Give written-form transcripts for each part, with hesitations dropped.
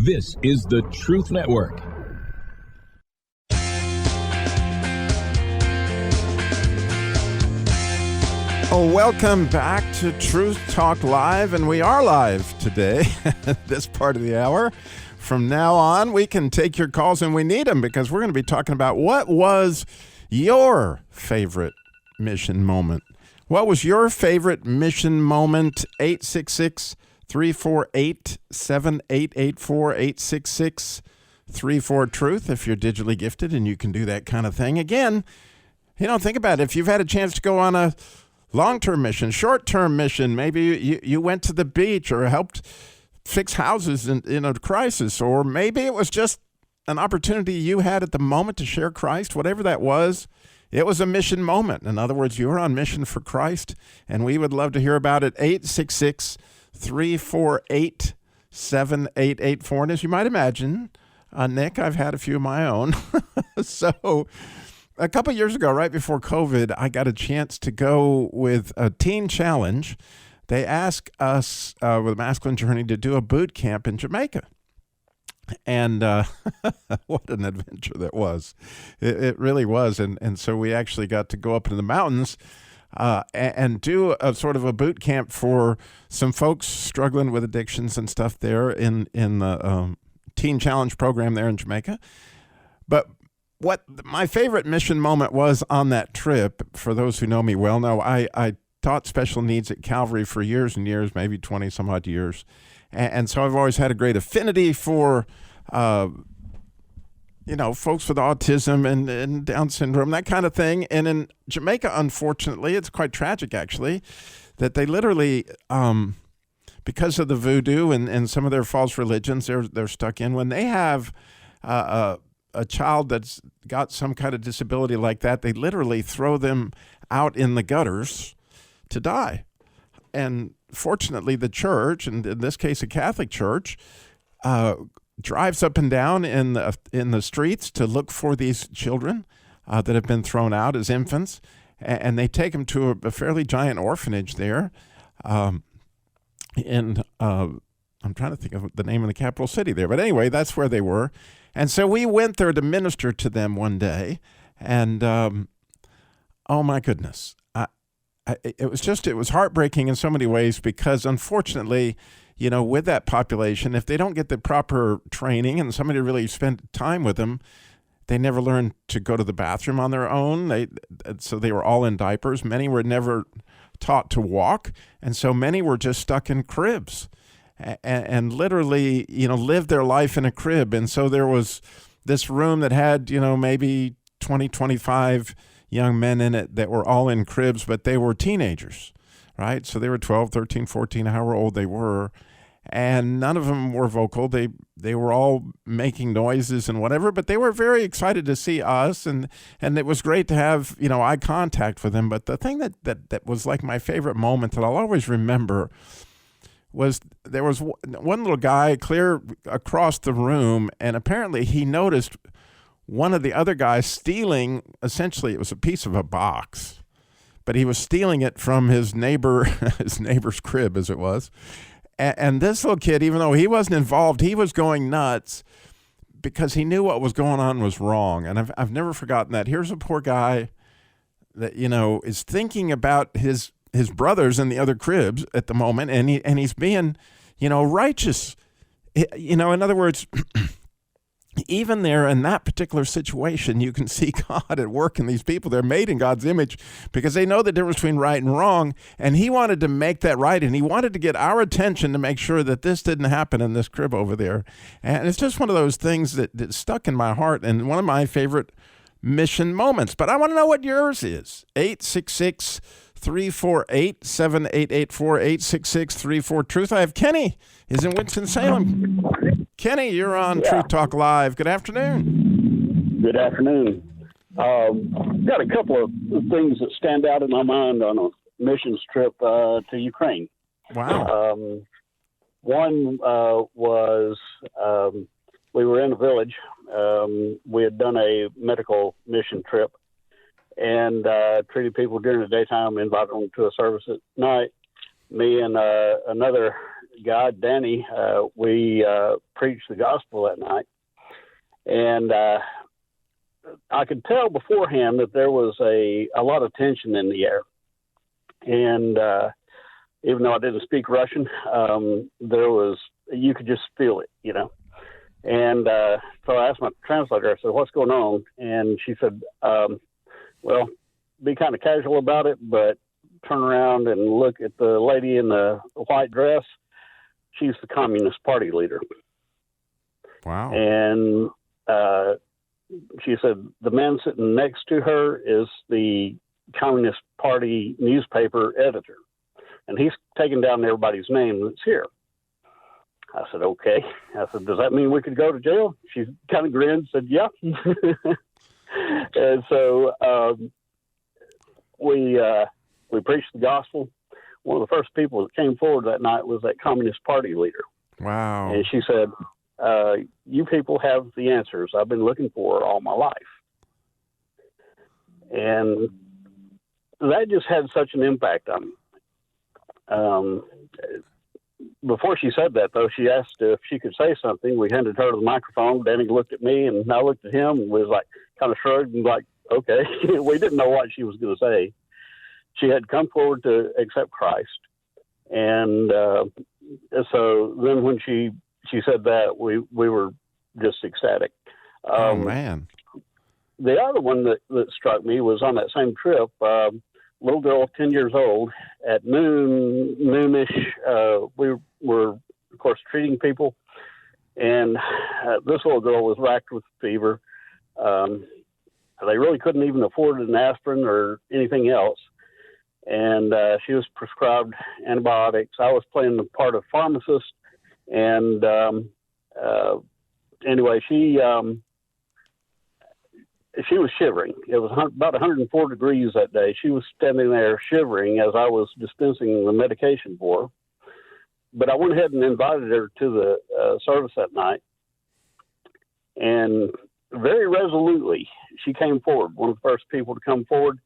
This is the Truth Network. Oh, welcome back to Truth Talk Live, and we are live today, this part of the hour. From now on, we can take your calls, and we need them because we're going to be talking about what was your favorite mission moment. What was your favorite mission moment? 866-348-7884, 866-34-TRUTH if you're digitally gifted and you can do that kind of thing. Again, think about it. If you've had a chance to go on a long-term mission, short-term mission, maybe you went to the beach or helped fix houses in a crisis, or maybe it was just an opportunity you had at the moment to share Christ, whatever that was. It was a mission moment. In other words, you were on mission for Christ, and we would love to hear about it. 866-348-7884. And as you might imagine, Nick, I've had a few of my own. So a couple years ago, right before COVID, I got a chance to go with a teen challenge. They asked us with Masculine Journey to do a boot camp in Jamaica. And what an adventure that was. It really was. And so we actually got to go up into the mountains and do a sort of a boot camp for some folks struggling with addictions and stuff there in the teen challenge program there in Jamaica. But what my favorite mission moment was on that trip, for those who know me well know, I taught special needs at Calvary for years and years, maybe 20 some odd years. And so I've always had a great affinity for, folks with autism and Down syndrome, that kind of thing. And in Jamaica, unfortunately, it's quite tragic, actually, that they literally, because of the voodoo and some of their false religions they're stuck in, when they have a child that's got some kind of disability like that, they literally throw them out in the gutters to die. And fortunately, the church, and in this case, a Catholic church, drives up and down in the streets to look for these children that have been thrown out as infants, and they take them to a fairly giant orphanage there. I'm trying to think of the name of the capital city there, but anyway, that's where they were. And so we went there to minister to them one day, and oh my goodness. It was heartbreaking in so many ways because, unfortunately, with that population, if they don't get the proper training and somebody really spent time with them, they never learn to go to the bathroom on their own. So they were all in diapers. Many were never taught to walk, and so many were just stuck in cribs and literally, lived their life in a crib. And so there was this room that had, maybe 20, 25 young men in it that were all in cribs, but they were teenagers, right? So they were 12, 13, 14, however old they were. And none of them were vocal. They were all making noises and whatever, but they were very excited to see us. And it was great to have, eye contact with them. But the thing that was like my favorite moment that I'll always remember was there was one little guy clear across the room, and apparently he noticed one of the other guys stealing, essentially it was a piece of a box, but he was stealing it from his neighbor's crib, as it was. And this little kid, even though he wasn't involved, he was going nuts because he knew what was going on was wrong. And I've never forgotten that. Here's a poor guy that, is thinking about his brothers in the other cribs at the moment, and he's being, righteous. In other words, even there in that particular situation, you can see God at work in these people. They're made in God's image because they know the difference between right and wrong. And he wanted to make that right. And he wanted to get our attention to make sure that this didn't happen in this crib over there. And it's just one of those things that stuck in my heart and one of my favorite mission moments. But I want to know what yours is. 866-348-7884, 866-34-TRUTH. I have Kenny. He's in Winston-Salem. Kenny, you're on Truth Talk Live. Good afternoon. Good afternoon. Got a couple of things that stand out in my mind on a missions trip to Ukraine. Wow. One was we were in a village. We had done a medical mission trip and treated people during the daytime, invited them to a service at night. Me and another guy, Danny, we preached the gospel that night. And I could tell beforehand that there was a lot of tension in the air. And even though I didn't speak Russian, you could just feel it, you know. And so I asked my translator, I said, what's going on? And she said, well, be kind of casual about it, but turn around and look at the lady in the white dress. She's the Communist Party leader. Wow. And she said, the man sitting next to her is the Communist Party newspaper editor. And he's taking down everybody's name that's here. I said, okay. I said, does that mean we could go to jail? She kind of grinned, said, yeah. And so we preached the gospel. One of the first people that came forward that night was that Communist Party leader. Wow. And she said, you people have the answers I've been looking for all my life. And that just had such an impact on me. Before she said that, though, she asked if she could say something. We handed her the microphone. Danny looked at me, and I looked at him and was like, kind of shrugged and like, okay. We didn't know what she was going to say. She had come forward to accept Christ. And so then when she said that, we were just ecstatic. Oh, man. The other one that struck me was on that same trip, little girl, 10 years old, at noonish, we were, of course, treating people. And this little girl was racked with fever. They really couldn't even afford an aspirin or anything else. And she was prescribed antibiotics. I was playing the part of pharmacist. And anyway, she was shivering. It was about 104 degrees that day. She was standing there shivering as I was dispensing the medication for her. But I went ahead and invited her to the service that night. And very resolutely, she came forward, one of the first people to come forward,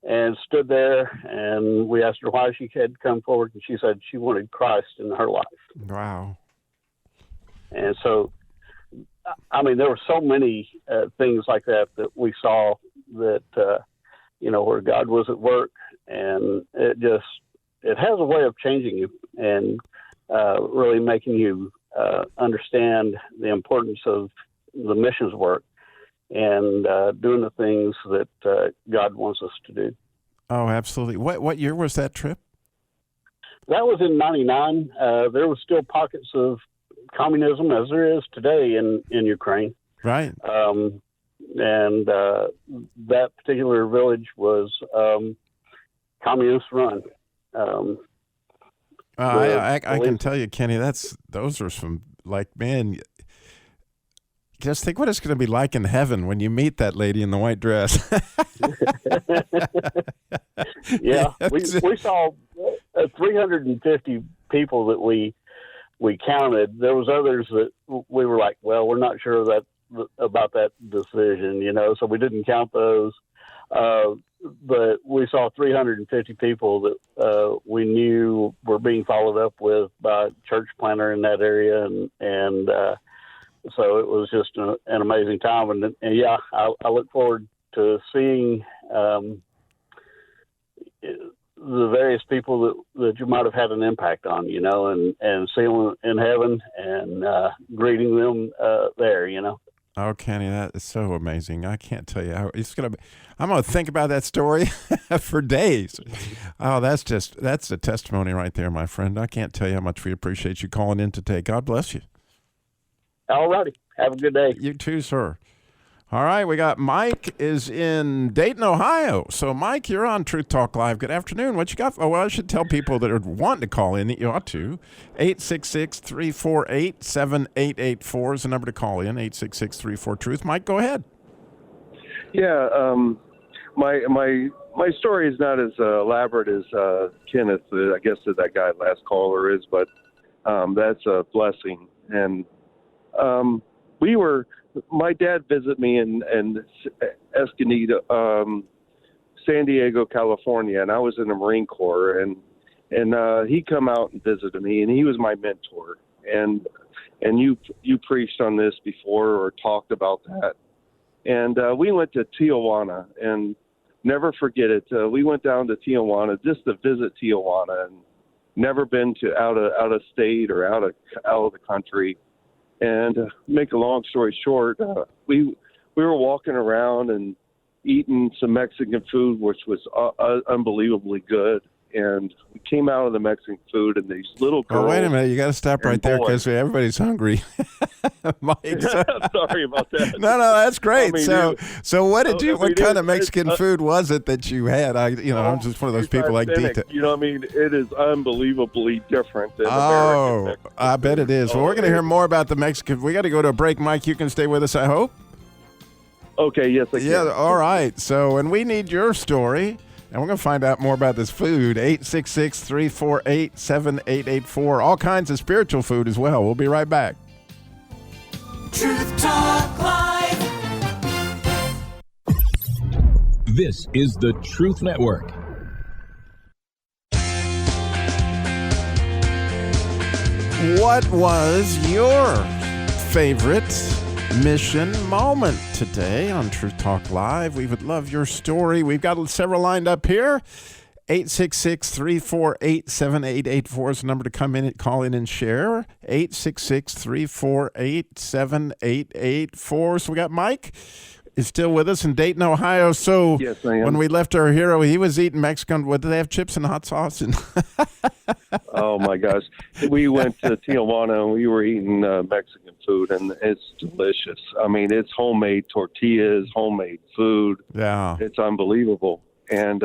and stood there. And we asked her why she had come forward. And she said she wanted Christ in her life. Wow. And so, I mean, there were so many things like that we saw that, where God was at work, and it has a way of changing you and really making you understand the importance of the missions work and doing the things that God wants us to do. Oh, absolutely. What year was that trip? That was in 99. There was still pockets of communism as there is today in Ukraine. Right. And that particular village was communist run. I can tell you, Kenny, those are some, like, man, just think what it's going to be like in heaven when you meet that lady in the white dress. Yeah, we saw 350 people that we counted. There was others that we were like, well, we're not sure about that decision, so we didn't count those. But we saw 350 people that we knew were being followed up with by a church planter in that area, and so it was just an amazing time. And yeah, I look forward to seeing the various people that you might have had an impact on, and seeing them in heaven and greeting them there, Oh, Kenny, that is so amazing. I can't tell you how I'm going to think about that story for days. Oh, that's a testimony right there, my friend. I can't tell you how much we appreciate you calling in today. God bless you. All righty. Have a good day. You too, sir. All right, we got Mike is in Dayton, Ohio. So, Mike, you're on Truth Talk Live. Good afternoon. What you got? Oh, well, I should tell people that are wanting to call in that you ought to. 866-348-7884 is the number to call in, 866-34-TRUTH. Mike, go ahead. Yeah, my story is not as elaborate as Kenneth, I guess, that guy last caller is, but that's a blessing. And my dad visited me in Escondido, San Diego, California, and I was in the Marine Corps, and And he come out and visited me, and he was my mentor. And you preached on this before or talked about that. And we went to Tijuana, and never forget it. We went down to Tijuana just to visit Tijuana, and never been to out of state or out of the country. And make a long story short, we were walking around and eating some Mexican food, which was unbelievably good. And we came out of the Mexican food, and these little girls. Oh, wait a minute! You got to stop right there because everybody's hungry. Mike, sorry about that. No, that's great. I mean, so what did you? What kind of Mexican food was it that you had? I'm just one of those people like detail. You know what I mean? It is unbelievably different than American Mexican. I bet it is. Well, we're going to hear more about the Mexican. We got to go to a break. Mike, you can stay with us, I hope. Okay. Yes, I can. Yeah. All right. So, and we need your story. And we're going to find out more about this food, 866-348-7884. All kinds of spiritual food as well. We'll be right back. Truth Talk Live. This is the Truth Network. What was your favorite mission moment today on Truth Talk Live? We would love your story. We've got several lined up here. 866-348-7884 is the number to come in and call in and share. 866-348-7884. So we got Mike is still with us in Dayton, Ohio. So yes, I am. When we left our hero, he was eating Mexican. What, did they have chips and hot sauce? Oh my gosh. We went to Tijuana and we were eating Mexican food, and it's delicious. I mean, it's homemade tortillas, homemade food. Yeah. It's unbelievable. And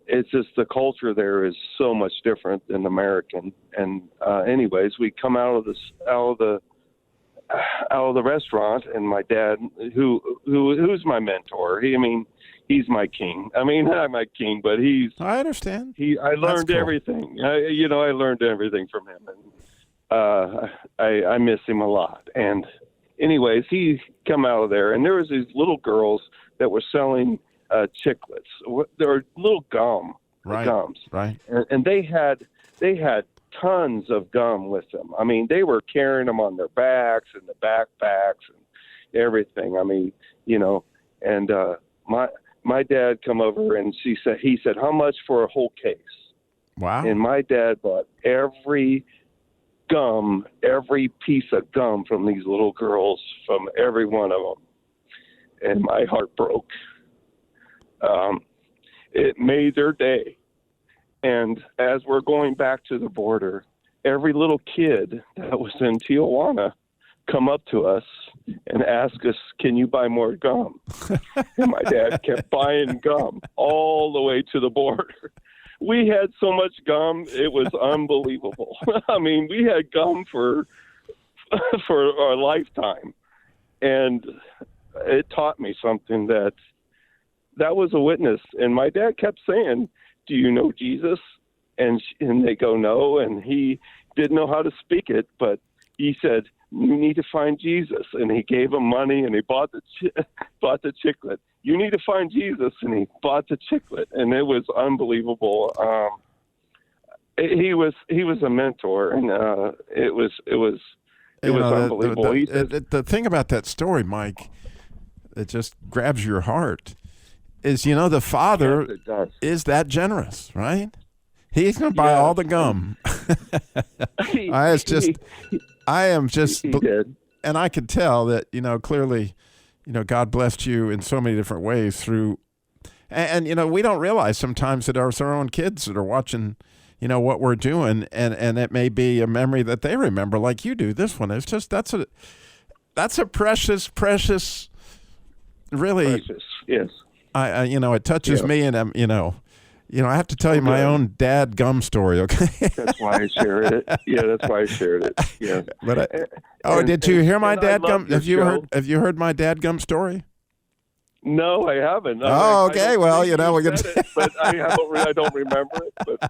it's just the culture there is so much different than American. And anyways, we come out of the restaurant, and my dad, who's my mentor, he's my king. I mean, not my king, but I understand. I learned everything. I learned everything from him, and I miss him a lot. And anyways, he come out of there, and there was these little girls that were selling chiclets. They were little gums, right? And they had tons of gum with them. I mean, they were carrying them on their backs and the backpacks and everything. I mean, and my dad come over, and he said, how much for a whole case? Wow. And my dad bought every piece of gum from these little girls, from every one of them. And my heart broke. It made their day. And as we're going back to the border, every little kid that was in Tijuana come up to us and ask us, can you buy more gum? And my dad kept buying gum all the way to the border. We had so much gum, it was unbelievable. I mean, we had gum for our lifetime. And it taught me something that was a witness. And my dad kept saying, do you know Jesus? And they go, no. And he didn't know how to speak it, but he said, you need to find Jesus. And he gave him money, and he bought the chiclet. You need to find Jesus. And he bought the chiclet. And it was unbelievable. He was a mentor, and it was unbelievable. The thing about that story, Mike, that just grabs your heart is, the Father is that generous, right? He's going to buy all the gum. And I could tell that, clearly, God blessed you in so many different ways through, and we don't realize sometimes that it's our own kids that are watching, what we're doing, and it may be a memory that they remember like you do. This one is just, that's a precious, really. Precious, yes. It touches me, and I have to tell you my own dad gum story. Okay, that's why I shared it. Yeah, that's why I shared it. Yeah, but did you hear my dad gum? Have you heard my dad gum story? No, I haven't. Oh, okay. Well, we're gonna. But I don't remember it. But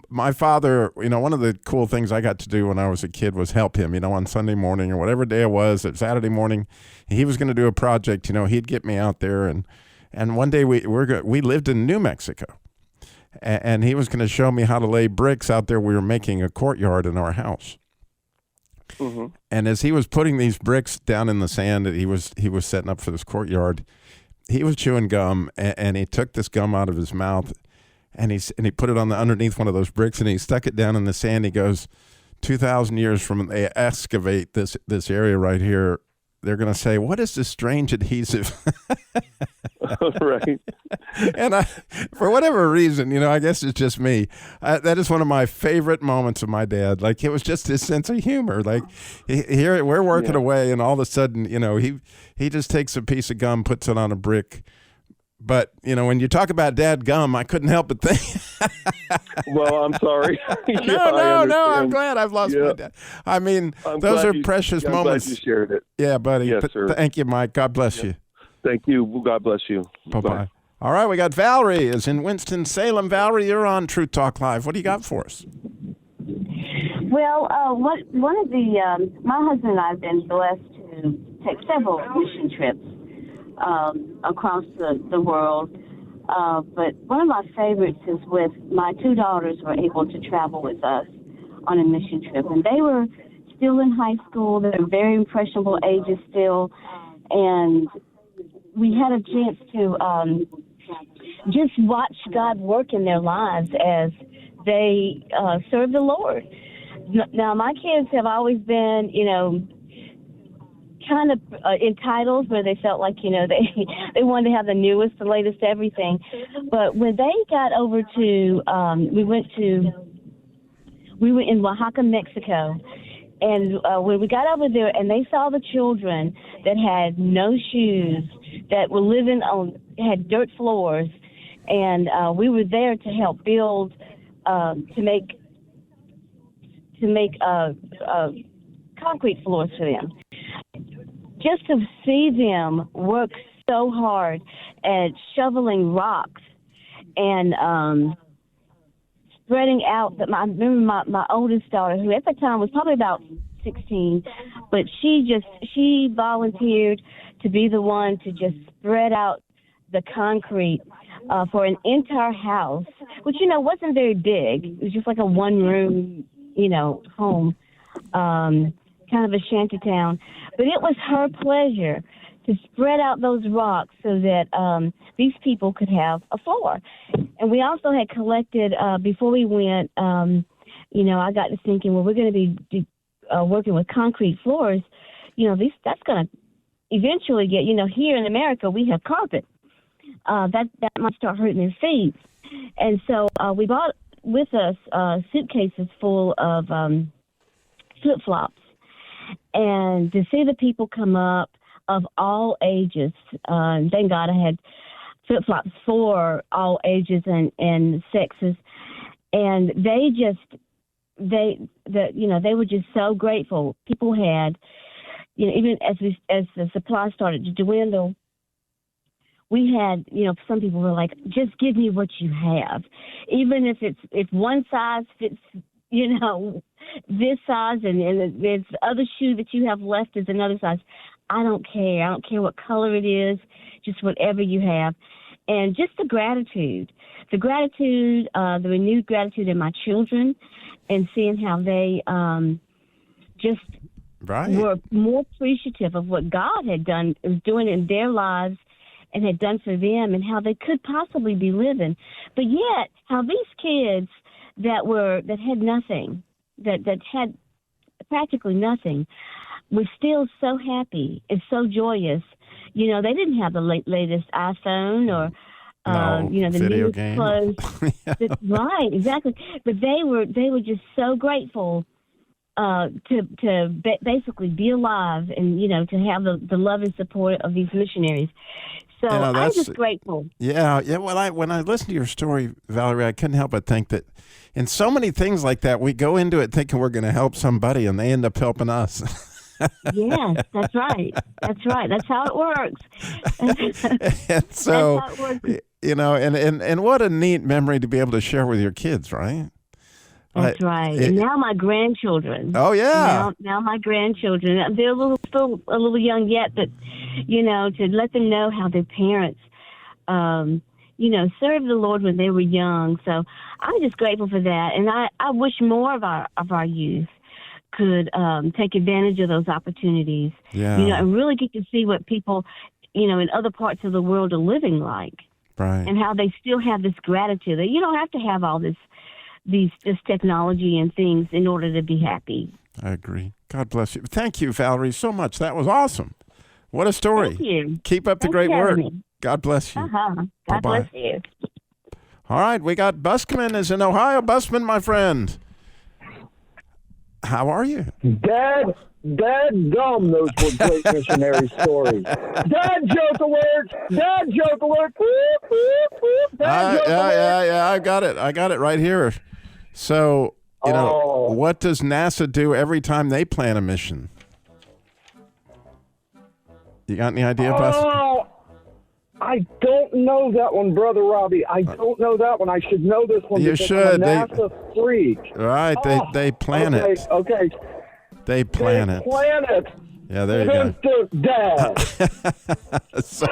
my father, one of the cool things I got to do when I was a kid was help him, on Sunday morning or whatever day it was, Saturday morning, he was going to do a project, he'd get me out there and And one day we lived in New Mexico, and he was going to show me how to lay bricks out there. We were making a courtyard in our house. Mm-hmm. And as he was putting these bricks down in the sand that he was setting up for this courtyard, he was chewing gum, and he took this gum out of his mouth, and he put it on the underneath one of those bricks, and he stuck it down in the sand. He goes, 2,000 years from when they excavate this area right here, they're going to say, what is this strange adhesive? Right. And for whatever reason, I guess it's just me. That is one of my favorite moments of my dad. Like, it was just his sense of humor. Like, here we're working away, and all of a sudden, he just takes a piece of gum, puts it on a brick. But, when you talk about dad gum, I couldn't help but think. Well, I'm sorry. No, I'm glad I've lost my dad. I mean, those are precious moments. I'm glad you shared it. Yeah, buddy. Yes, sir. Thank you, Mike. God bless you. Thank you. God bless you. Bye-bye. All right, we got Valerie is in Winston-Salem. Valerie, you're on Truth Talk Live. What do you got for us? Well, one of the my husband and I have been blessed to take several mission trips across the world. But one of my favorites is with my two daughters were able to travel with us on a mission trip. And they were still in high school. They're very impressionable ages still. And we had a chance to just watch God work in their lives as they serve the Lord. Now, my kids have always been, kind of entitled, where they felt like, they wanted to have the newest, the latest everything. But when they got over to, we were in Oaxaca, Mexico. And when we got over there and they saw the children that had no shoes, that were had dirt floors, and we were there to help build, to make concrete floors for them. Just to see them work so hard at shoveling rocks and spreading out. I remember my oldest daughter, who at the time was probably about 16, but she volunteered to be the one to just spread out the concrete for an entire house, which, wasn't very big. It was just like a one-room, home, kind of a shanty town. But it was her pleasure to spread out those rocks so that these people could have a floor. And we also had collected, before we went, I got to thinking, well, we're going to be working with concrete floors. That's going to eventually get, here in America, we have carpet. That might start hurting their feet. And so we brought with us suitcases full of flip-flops. And to see the people come up of all ages, thank God I had flip-flops for all ages and sexes, and they were just so grateful. People had, even as the supply started to dwindle, we had, some people were like, just give me what you have, even if one size fits, this size, and there's other shoe that you have left is another size. I don't care. I don't care what color it is, just whatever you have. And just the gratitude, the renewed gratitude in my children, and seeing how they were more appreciative of what God was doing in their lives and had done for them, and how they could possibly be living. But yet, how these kids that had nothing, that had practically nothing, were still so happy and so joyous. They didn't have the latest iPhone or the video newest game. Clothes. Right, exactly. But they were just so grateful to basically be alive and to have the love and support of these missionaries. So I'm just grateful. Yeah. Well, when I listened to your story, Valerie, I couldn't help but think that in so many things like that, we go into it thinking we're going to help somebody, and they end up helping us. Yes, that's right. That's right. That's how it works. And so, and what a neat memory to be able to share with your kids, right? That's right. And now my grandchildren. Oh, yeah. Now my grandchildren. They're still a little young yet, but, to let them know how their parents serve the Lord when they were young. So I'm just grateful for that. And I wish more of our youth could take advantage of those opportunities, and really get to see what people, in other parts of the world are living like. Right. And how they still have this gratitude. You don't have to have all this technology and things in order to be happy. I agree. God bless you. Thank you, Valerie, so much. That was awesome. What a story. Thank you. Keep up the great work. God bless you. God Bye-bye. bless you. All right, we got Busman is in Ohio. Busman, my friend. How are you? Dad gum, those were great missionary stories. Dad joke alert! Dad joke alert! Whoop, whoop, whoop. Dad joke alert! Yeah, I got it right here. So, what does NASA do every time they plan a mission? You got any idea, Busman? I don't know that one, Brother Robby. I don't know that one. I should know this one. You should. I'm a NASA freak. Right, they plan it. Okay. They plan it. Plan it. Yeah, there you go. Dad. So.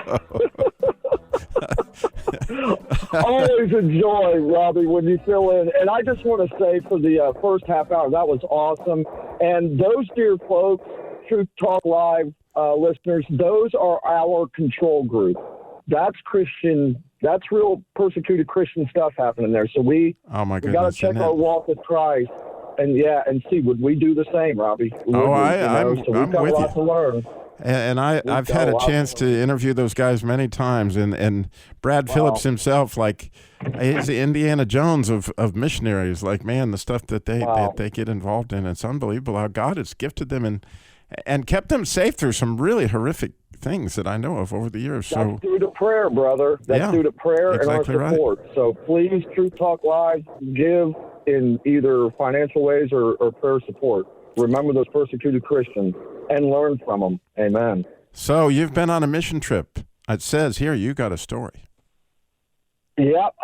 Always enjoy, Robby, when you fill in. And I just want to say for the first half hour, that was awesome. And those dear folks, Truth Talk Live listeners, those are our control group. That's Christian. That's real persecuted Christian stuff happening there. So we got to check our walk with Christ and see, would we do the same, Robby? I'm we've got with a lot you. to learn. And I've had a chance to interview those guys many times, and Brad Phillips himself, he's the Indiana Jones of missionaries. Man, the stuff that they get involved in, it's unbelievable how God has gifted them and kept them safe through some really horrific things that I know of over the years. That's through the prayer, brother. That's through the prayer exactly and our support. Right. So please, Truth Talk Live, give in either financial ways or prayer support. Remember those persecuted Christians and learn from them. Amen. So you've been on a mission trip. It says here you got a story. Yep.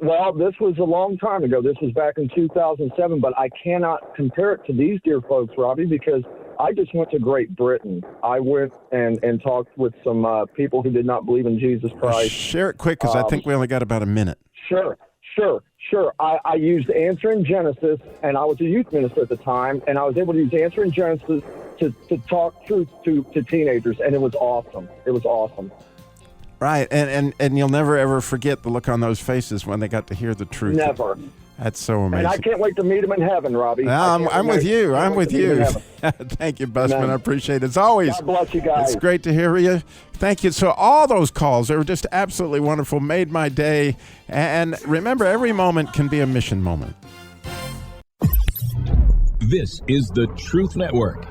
Well, this was a long time ago. This was back in 2007, but I cannot compare it to these dear folks, Robby, because I just went to Great Britain. I went and talked with some people who did not believe in Jesus Christ. Share it quick, because I think we only got about a minute. Sure. I used Answer in Genesis, and I was a youth minister at the time, and I was able to use Answer in Genesis to talk truth to teenagers, and it was awesome. It was awesome. Right, and you'll never, ever forget the look on those faces when they got to hear the truth. Never. That's so amazing. And I can't wait to meet him in heaven, Robby. I'm with you. I'm with you. Thank you, Busman. Amen. I appreciate it. As always, God bless you guys. It's great to hear you. Thank you. So all those calls, they were just absolutely wonderful, made my day. And remember, every moment can be a mission moment. This is the Truth Network.